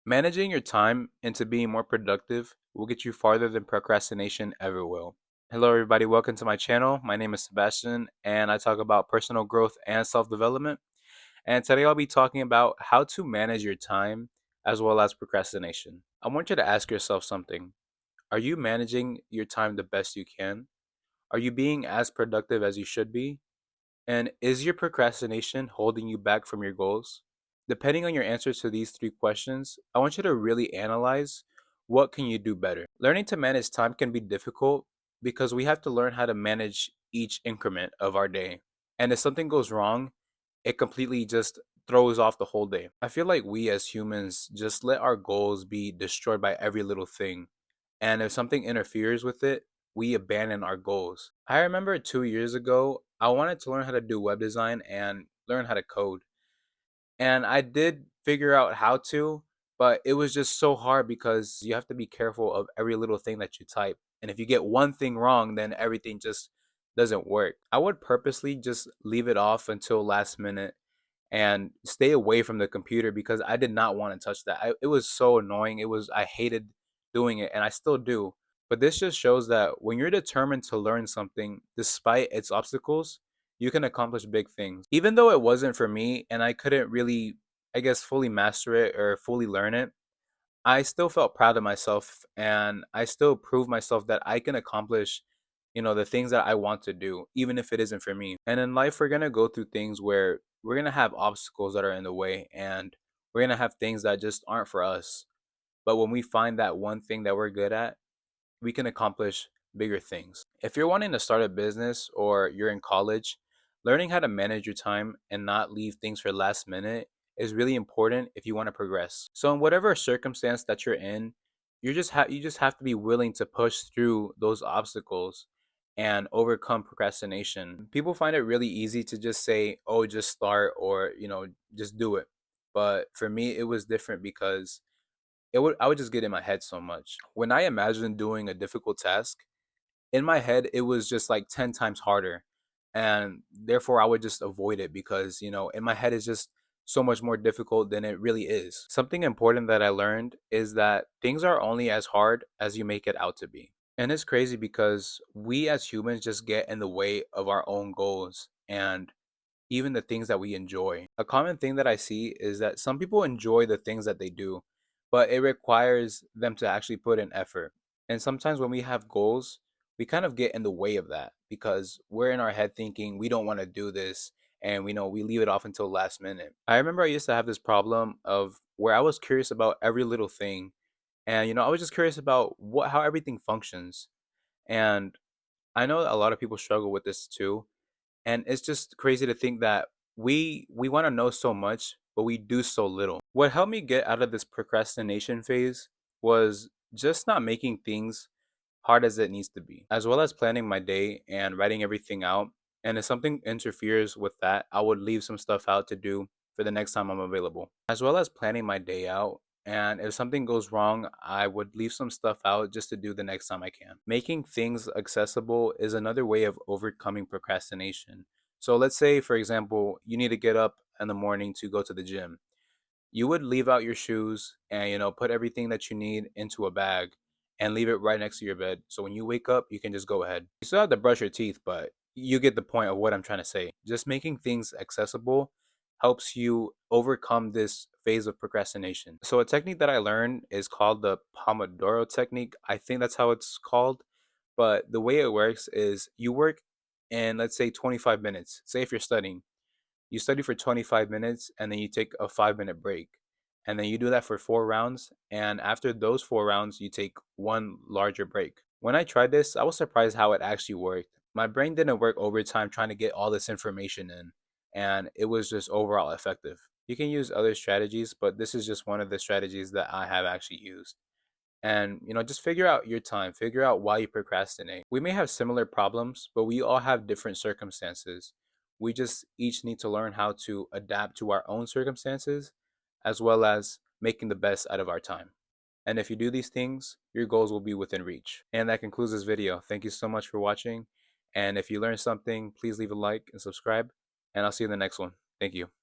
Managing your time into being more productive will get you farther than procrastination ever will. Hello, everybody. Welcome to my channel. My name is Sebastian, and I talk about personal growth and self development. And today I'll be talking about how to manage your time as well as procrastination. I want you to ask yourself something. Are you managing your time the best you can? Are you being as productive as you should be? And is your procrastination holding you back from your goals? Depending on your answers to these three questions, I want you to really analyze what can you do better. Learning to manage time can be difficult because we have to learn how to manage each increment of our day. And if something goes wrong, it completely just throws off the whole day. I feel like we as humans just let our goals be destroyed by every little thing. And if something interferes with it, we abandon our goals. I remember 2 years ago, I wanted to learn how to do web design and learn how to code. And I did figure out how to, but it was just so hard because you have to be careful of every little thing that you type. And if you get one thing wrong, then everything just doesn't work. I would purposely just leave it off until last minute and stay away from the computer because I did not want to touch that. It was so annoying. I hated doing it and I still do. But this just shows that when you're determined to learn something despite its obstacles, you can accomplish big things. Even though it wasn't for me and I couldn't really, I guess, fully master it or fully learn it, I still felt proud of myself and I still proved myself that I can accomplish, the things that I want to do, even if it isn't for me. And in life, we're going to go through things where we're going to have obstacles that are in the way and we're going to have things that just aren't for us. But when we find that one thing that we're good at, we can accomplish bigger things. If you're wanting to start a business or you're in college, learning how to manage your time and not leave things for last minute is really important if you want to progress. So in whatever circumstance that you're in, you just have to be willing to push through those obstacles and overcome procrastination. People find it really easy to just say, "Oh, just start," or, just do it. But for me, it was different because I would just get in my head so much. When I imagined doing a difficult task, in my head it was just like 10 times harder. And therefore I would just avoid it because, in my head it's just so much more difficult than it really is. Something important that I learned is that things are only as hard as you make it out to be. And it's crazy because we as humans just get in the way of our own goals and even the things that we enjoy. A common thing that I see is that some people enjoy the things that they do, but it requires them to actually put in effort. And sometimes when we have goals, we kind of get in the way of that because we're in our head thinking we don't want to do this and we leave it off until last minute. I remember I used to have this problem of where I was curious about every little thing and I was just curious about what how everything functions. And I know that a lot of people struggle with this too, and it's just crazy to think that we want to know so much but we do so little. What helped me get out of this procrastination phase was just not making things hard as it needs to be, as well as planning my day and writing everything out. And if something interferes with that, I would leave some stuff out to do for the next time I'm available, as well as planning my day out. And if something goes wrong, I would leave some stuff out just to do the next time I can. Making things accessible is another way of overcoming procrastination. So let's say, for example, you need to get up in the morning to go to the gym. You would leave out your shoes and put everything that you need into a bag and leave it right next to your bed. So when you wake up, you can just go ahead. You still have to brush your teeth, but you get the point of what I'm trying to say. Just making things accessible helps you overcome this phase of procrastination. So a technique that I learned is called the Pomodoro technique. I think that's how it's called. But the way it works is you work in, let's say, 25 minutes. Say if you're studying, you study for 25 minutes and then you take a 5 minute break. And then you do that for 4 rounds. And after those 4 rounds, you take one larger break. When I tried this, I was surprised how it actually worked. My brain didn't work overtime trying to get all this information in, and it was just overall effective. You can use other strategies, but this is just one of the strategies that I have actually used. And just figure out your time, figure out why you procrastinate. We may have similar problems, but we all have different circumstances. We just each need to learn how to adapt to our own circumstances as well as making the best out of our time. And if you do these things, your goals will be within reach. And that concludes this video. Thank you so much for watching. And if you learned something, please leave a like and subscribe, and I'll see you in the next one. Thank you.